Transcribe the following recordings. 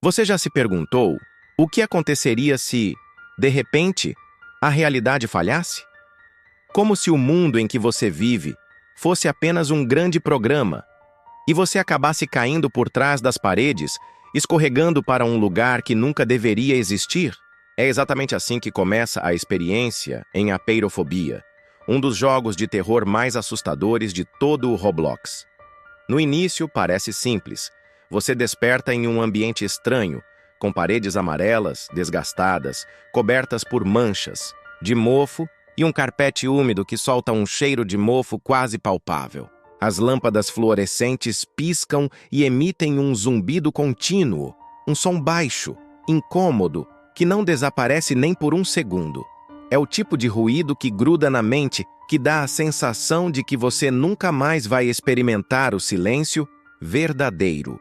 Você já se perguntou o que aconteceria se, de repente, a realidade falhasse? Como se o mundo em que você vive fosse apenas um grande programa e você acabasse caindo por trás das paredes, escorregando para um lugar que nunca deveria existir? É exatamente assim que começa a experiência em Apeirofobia, um dos jogos de terror mais assustadores de todo o Roblox. No início, parece simples. Você desperta em um ambiente estranho, com paredes amarelas, desgastadas, cobertas por manchas, de mofo e um carpete úmido que solta um cheiro de mofo quase palpável. As lâmpadas fluorescentes piscam e emitem um zumbido contínuo, um som baixo, incômodo, que não desaparece nem por um segundo. É o tipo de ruído que gruda na mente, que dá a sensação de que você nunca mais vai experimentar o silêncio verdadeiro.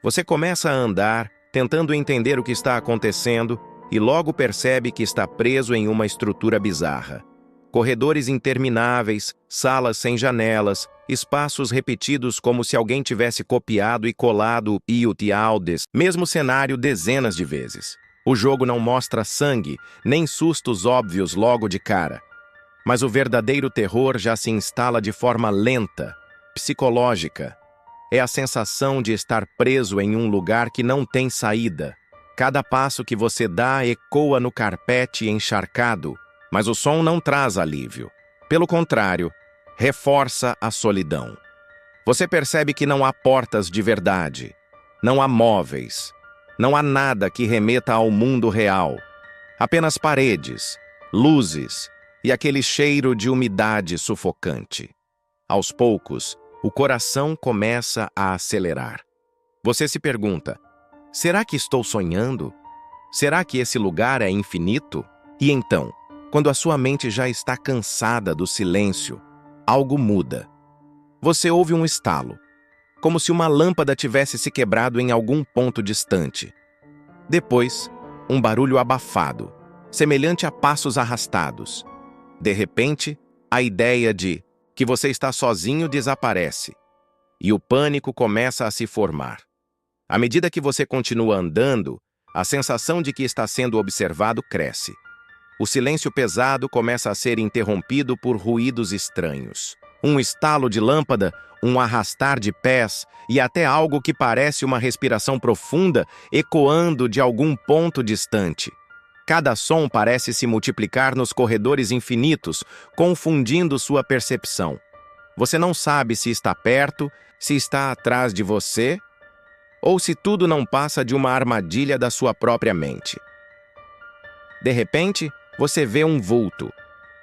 Você começa a andar, tentando entender o que está acontecendo, e logo percebe que está preso em uma estrutura bizarra. Corredores intermináveis, salas sem janelas, espaços repetidos como se alguém tivesse copiado e colado Iut Aldes, mesmo cenário dezenas de vezes. O jogo não mostra sangue, nem sustos óbvios logo de cara. Mas o verdadeiro terror já se instala de forma lenta, psicológica. É a sensação de estar preso em um lugar que não tem saída. Cada passo que você dá ecoa no carpete encharcado, mas o som não traz alívio. Pelo contrário, reforça a solidão. Você percebe que não há portas de verdade, não há móveis, não há nada que remeta ao mundo real. Apenas paredes, luzes e aquele cheiro de umidade sufocante. Aos poucos, o coração começa a acelerar. Você se pergunta, será que estou sonhando? Será que esse lugar é infinito? E então, quando a sua mente já está cansada do silêncio, algo muda. Você ouve um estalo, como se uma lâmpada tivesse se quebrado em algum ponto distante. Depois, um barulho abafado, semelhante a passos arrastados. De repente, a ideia de que você está sozinho desaparece, e o pânico começa a se formar. À medida que você continua andando, a sensação de que está sendo observado cresce. O silêncio pesado começa a ser interrompido por ruídos estranhos. Um estalo de lâmpada, um arrastar de pés e até algo que parece uma respiração profunda ecoando de algum ponto distante. Cada som parece se multiplicar nos corredores infinitos, confundindo sua percepção. Você não sabe se está perto, se está atrás de você, ou se tudo não passa de uma armadilha da sua própria mente. De repente, você vê um vulto.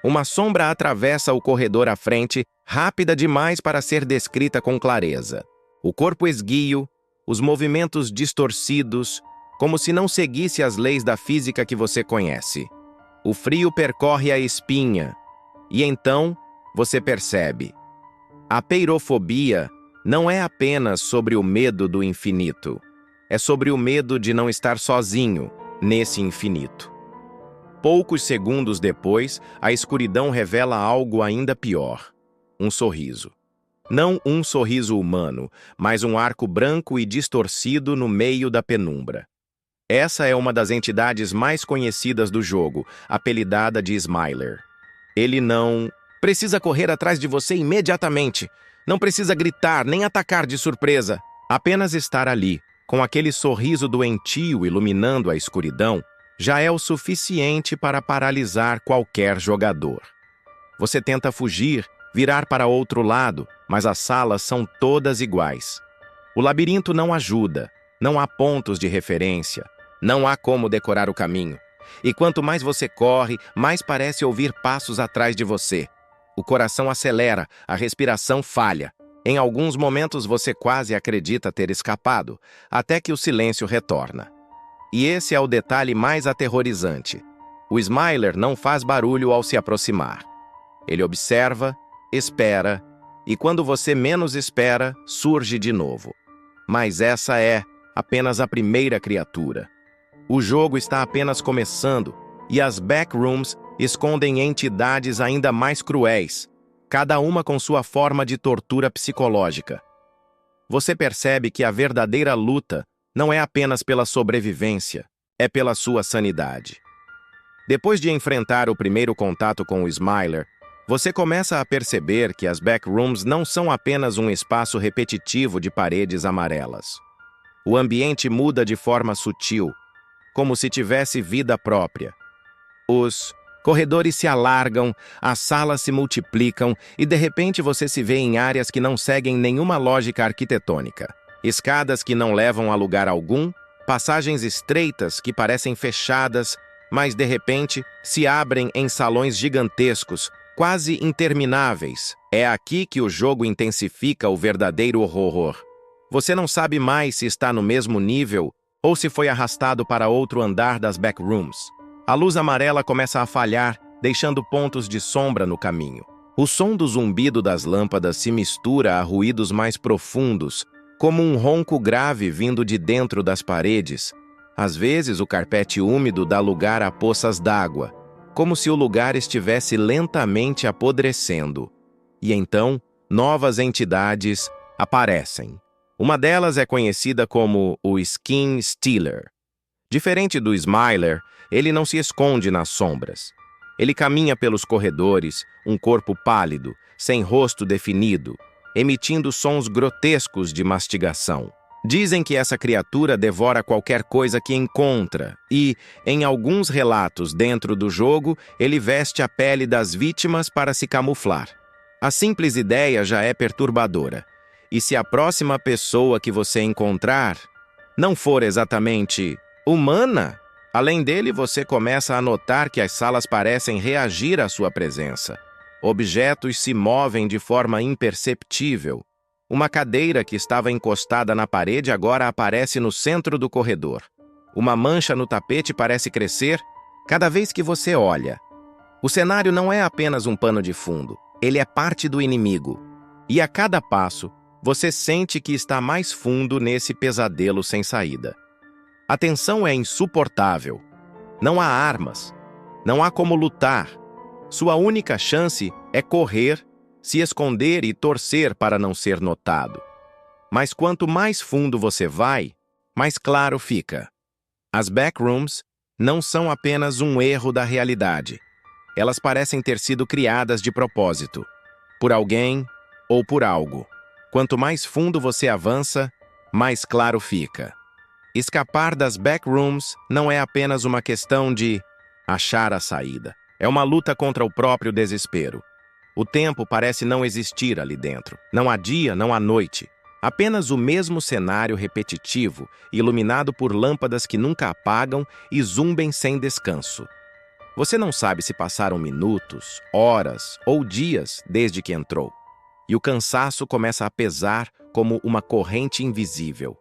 Uma sombra atravessa o corredor à frente, rápida demais para ser descrita com clareza. O corpo esguio, os movimentos distorcidos, como se não seguisse as leis da física que você conhece. O frio percorre a espinha, e então você percebe. A peirofobia não é apenas sobre o medo do infinito. É sobre o medo de não estar sozinho nesse infinito. Poucos segundos depois, a escuridão revela algo ainda pior. Um sorriso. Não um sorriso humano, mas um arco branco e distorcido no meio da penumbra. Essa é uma das entidades mais conhecidas do jogo, apelidada de Smiler. Ele não precisa correr atrás de você imediatamente. Não precisa gritar nem atacar de surpresa. Apenas estar ali, com aquele sorriso doentio iluminando a escuridão, já é o suficiente para paralisar qualquer jogador. Você tenta fugir, virar para outro lado, mas as salas são todas iguais. O labirinto não ajuda, não há pontos de referência, não há como decorar o caminho. E quanto mais você corre, mais parece ouvir passos atrás de você. O coração acelera, a respiração falha. Em alguns momentos você quase acredita ter escapado, até que o silêncio retorna. E esse é o detalhe mais aterrorizante. O Smiler não faz barulho ao se aproximar. Ele observa, espera, e quando você menos espera, surge de novo. Mas essa é apenas a primeira criatura. O jogo está apenas começando, e as backrooms escondem entidades ainda mais cruéis, cada uma com sua forma de tortura psicológica. Você percebe que a verdadeira luta não é apenas pela sobrevivência, é pela sua sanidade. Depois de enfrentar o primeiro contato com o Smiler, você começa a perceber que as backrooms não são apenas um espaço repetitivo de paredes amarelas. O ambiente muda de forma sutil, como se tivesse vida própria. Os corredores se alargam, as salas se multiplicam e de repente você se vê em áreas que não seguem nenhuma lógica arquitetônica. Escadas que não levam a lugar algum, passagens estreitas que parecem fechadas, mas de repente se abrem em salões gigantescos, quase intermináveis. É aqui que o jogo intensifica o verdadeiro horror. Você não sabe mais se está no mesmo nível ou se foi arrastado para outro andar das backrooms. A luz amarela começa a falhar, deixando pontos de sombra no caminho. O som do zumbido das lâmpadas se mistura a ruídos mais profundos, como um ronco grave vindo de dentro das paredes. Às vezes, o carpete úmido dá lugar a poças d'água, como se o lugar estivesse lentamente apodrecendo. E então, novas entidades aparecem. Uma delas é conhecida como o Skin Stealer. Diferente do Smiler, ele não se esconde nas sombras. Ele caminha pelos corredores, um corpo pálido, sem rosto definido, emitindo sons grotescos de mastigação. Dizem que essa criatura devora qualquer coisa que encontra e, em alguns relatos dentro do jogo, ele veste a pele das vítimas para se camuflar. A simples ideia já é perturbadora. E se a próxima pessoa que você encontrar não for exatamente humana, além dele você começa a notar que as salas parecem reagir à sua presença. Objetos se movem de forma imperceptível. Uma cadeira que estava encostada na parede agora aparece no centro do corredor. Uma mancha no tapete parece crescer cada vez que você olha. O cenário não é apenas um pano de fundo, ele é parte do inimigo. E a cada passo, você sente que está mais fundo nesse pesadelo sem saída. A tensão é insuportável. Não há armas. Não há como lutar. Sua única chance é correr, se esconder e torcer para não ser notado. Mas quanto mais fundo você vai, mais claro fica. As backrooms não são apenas um erro da realidade. Elas parecem ter sido criadas de propósito, por alguém ou por algo. Quanto mais fundo você avança, mais claro fica. Escapar das backrooms não é apenas uma questão de achar a saída. É uma luta contra o próprio desespero. O tempo parece não existir ali dentro. Não há dia, não há noite. Apenas o mesmo cenário repetitivo, iluminado por lâmpadas que nunca apagam e zumbem sem descanso. Você não sabe se passaram minutos, horas ou dias desde que entrou. E o cansaço começa a pesar como uma corrente invisível.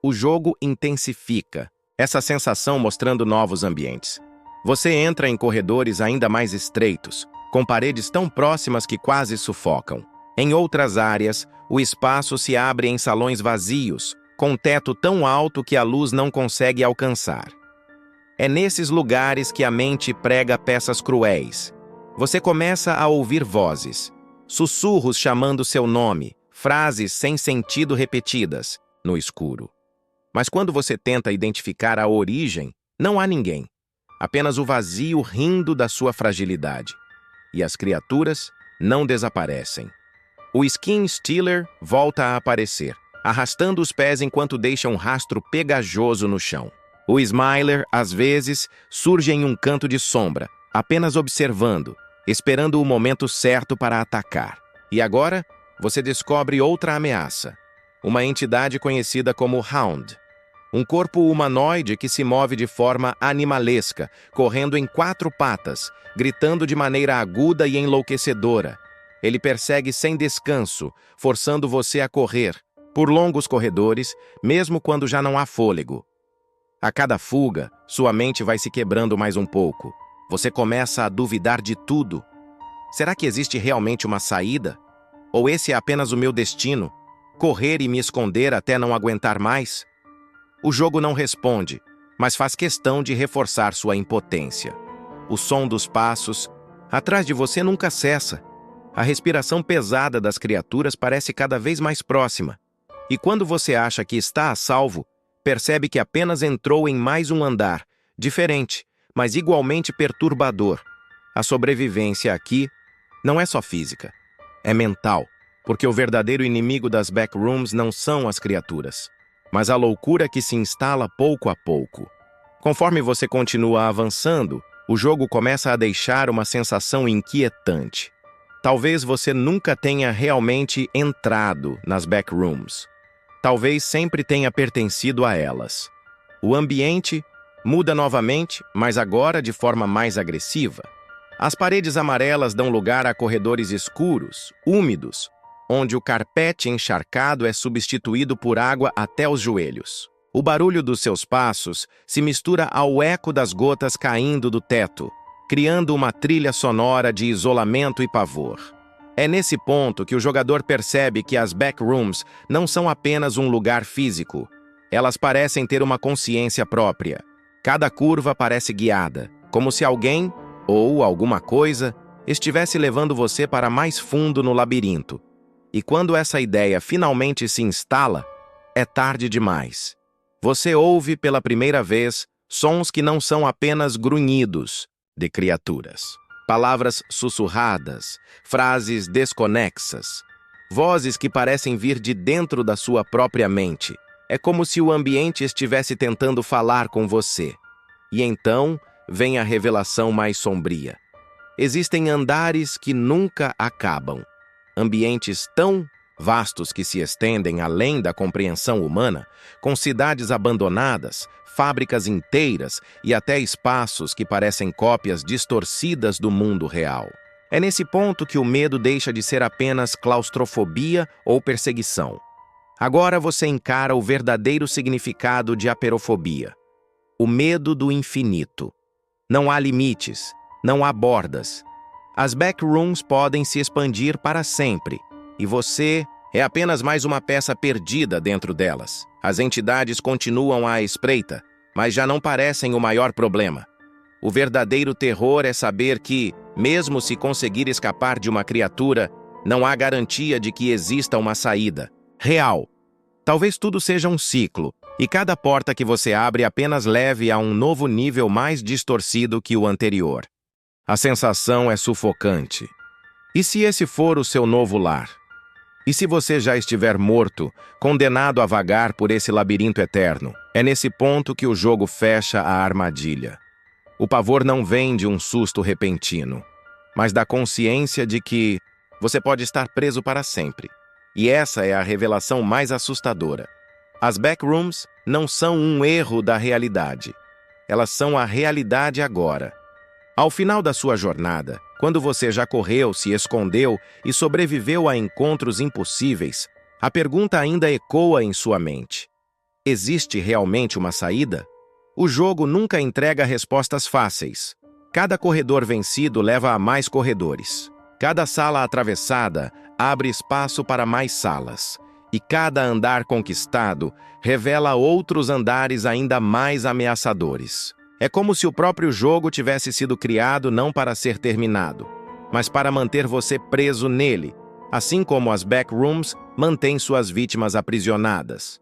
O jogo intensifica essa sensação mostrando novos ambientes. Você entra em corredores ainda mais estreitos, com paredes tão próximas que quase sufocam. Em outras áreas, o espaço se abre em salões vazios, com teto tão alto que a luz não consegue alcançar. É nesses lugares que a mente prega peças cruéis. Você começa a ouvir vozes, sussurros chamando seu nome, frases sem sentido repetidas, no escuro. Mas quando você tenta identificar a origem, não há ninguém. Apenas o vazio rindo da sua fragilidade. E as criaturas não desaparecem. O Skin Stealer volta a aparecer, arrastando os pés enquanto deixa um rastro pegajoso no chão. O Smiler, às vezes, surge em um canto de sombra, apenas observando, esperando o momento certo para atacar. E agora, você descobre outra ameaça. Uma entidade conhecida como Hound. Um corpo humanoide que se move de forma animalesca, correndo em 4 patas, gritando de maneira aguda e enlouquecedora. Ele persegue sem descanso, forçando você a correr, por longos corredores, mesmo quando já não há fôlego. A cada fuga, sua mente vai se quebrando mais um pouco. Você começa a duvidar de tudo. Será que existe realmente uma saída? Ou esse é apenas o meu destino? Correr e me esconder até não aguentar mais? O jogo não responde, mas faz questão de reforçar sua impotência. O som dos passos atrás de você nunca cessa. A respiração pesada das criaturas parece cada vez mais próxima. E quando você acha que está a salvo, percebe que apenas entrou em mais um andar, diferente, mas igualmente perturbador. A sobrevivência aqui não é só física, é mental, porque o verdadeiro inimigo das backrooms não são as criaturas, mas a loucura que se instala pouco a pouco. Conforme você continua avançando, o jogo começa a deixar uma sensação inquietante. Talvez você nunca tenha realmente entrado nas backrooms. Talvez sempre tenha pertencido a elas. O ambiente muda novamente, mas agora de forma mais agressiva. As paredes amarelas dão lugar a corredores escuros, úmidos, onde o carpete encharcado é substituído por água até os joelhos. O barulho dos seus passos se mistura ao eco das gotas caindo do teto, criando uma trilha sonora de isolamento e pavor. É nesse ponto que o jogador percebe que as backrooms não são apenas um lugar físico. Elas parecem ter uma consciência própria. Cada curva parece guiada, como se alguém, ou alguma coisa, estivesse levando você para mais fundo no labirinto. E quando essa ideia finalmente se instala, é tarde demais. Você ouve pela primeira vez sons que não são apenas grunhidos de criaturas. Palavras sussurradas, frases desconexas, vozes que parecem vir de dentro da sua própria mente. É como se o ambiente estivesse tentando falar com você. E então vem a revelação mais sombria. Existem andares que nunca acabam. Ambientes tão vastos que se estendem além da compreensão humana, com cidades abandonadas, fábricas inteiras e até espaços que parecem cópias distorcidas do mundo real. É nesse ponto que o medo deixa de ser apenas claustrofobia ou perseguição. Agora você encara o verdadeiro significado de aperofobia. O medo do infinito. Não há limites, não há bordas. As backrooms podem se expandir para sempre, e você é apenas mais uma peça perdida dentro delas. As entidades continuam à espreita, mas já não parecem o maior problema. O verdadeiro terror é saber que, mesmo se conseguir escapar de uma criatura, não há garantia de que exista uma saída real. Talvez tudo seja um ciclo, e cada porta que você abre apenas leve a um novo nível mais distorcido que o anterior. A sensação é sufocante. E se esse for o seu novo lar? E se você já estiver morto, condenado a vagar por esse labirinto eterno? É nesse ponto que o jogo fecha a armadilha. O pavor não vem de um susto repentino, mas da consciência de que você pode estar preso para sempre. E essa é a revelação mais assustadora. As backrooms não são um erro da realidade. Elas são a realidade agora. Ao final da sua jornada, quando você já correu, se escondeu e sobreviveu a encontros impossíveis, a pergunta ainda ecoa em sua mente. Existe realmente uma saída? O jogo nunca entrega respostas fáceis. Cada corredor vencido leva a mais corredores. Cada sala atravessada abre espaço para mais salas. E cada andar conquistado revela outros andares ainda mais ameaçadores. É como se o próprio jogo tivesse sido criado não para ser terminado, mas para manter você preso nele, assim como as backrooms mantêm suas vítimas aprisionadas.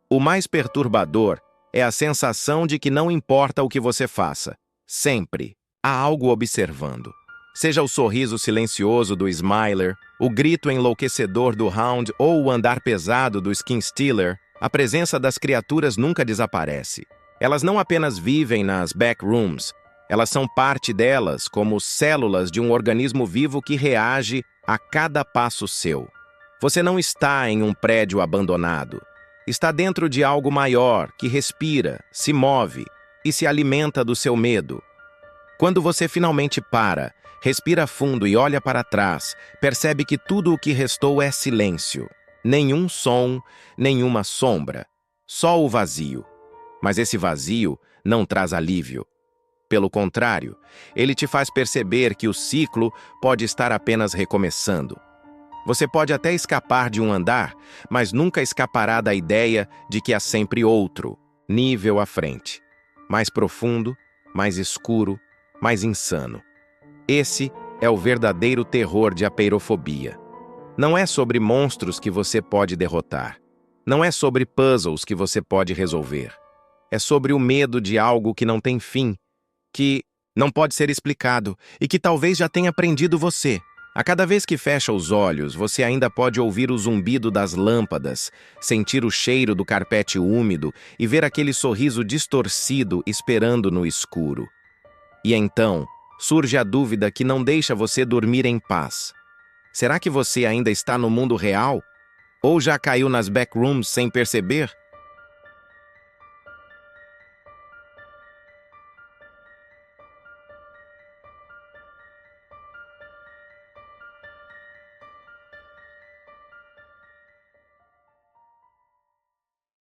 O mais perturbador é a sensação de que não importa o que você faça, sempre há algo observando. Seja o sorriso silencioso do Smiler, o grito enlouquecedor do Hound ou o andar pesado do Skin Stealer, a presença das criaturas nunca desaparece. Elas não apenas vivem nas backrooms, elas são parte delas como células de um organismo vivo que reage a cada passo seu. Você não está em um prédio abandonado. Está dentro de algo maior que respira, se move e se alimenta do seu medo. Quando você finalmente para, respira fundo e olha para trás, percebe que tudo o que restou é silêncio. Nenhum som, nenhuma sombra, só o vazio. Mas esse vazio não traz alívio. Pelo contrário, ele te faz perceber que o ciclo pode estar apenas recomeçando. Você pode até escapar de um andar, mas nunca escapará da ideia de que há sempre outro, nível à frente. Mais profundo, mais escuro, mais insano. Esse é o verdadeiro terror de apeirofobia. Não é sobre monstros que você pode derrotar. Não é sobre puzzles que você pode resolver. É sobre o medo de algo que não tem fim, que não pode ser explicado e que talvez já tenha prendido você. A cada vez que fecha os olhos, você ainda pode ouvir o zumbido das lâmpadas, sentir o cheiro do carpete úmido e ver aquele sorriso distorcido esperando no escuro. E então, surge a dúvida que não deixa você dormir em paz. Será que você ainda está no mundo real? Ou já caiu nas backrooms sem perceber?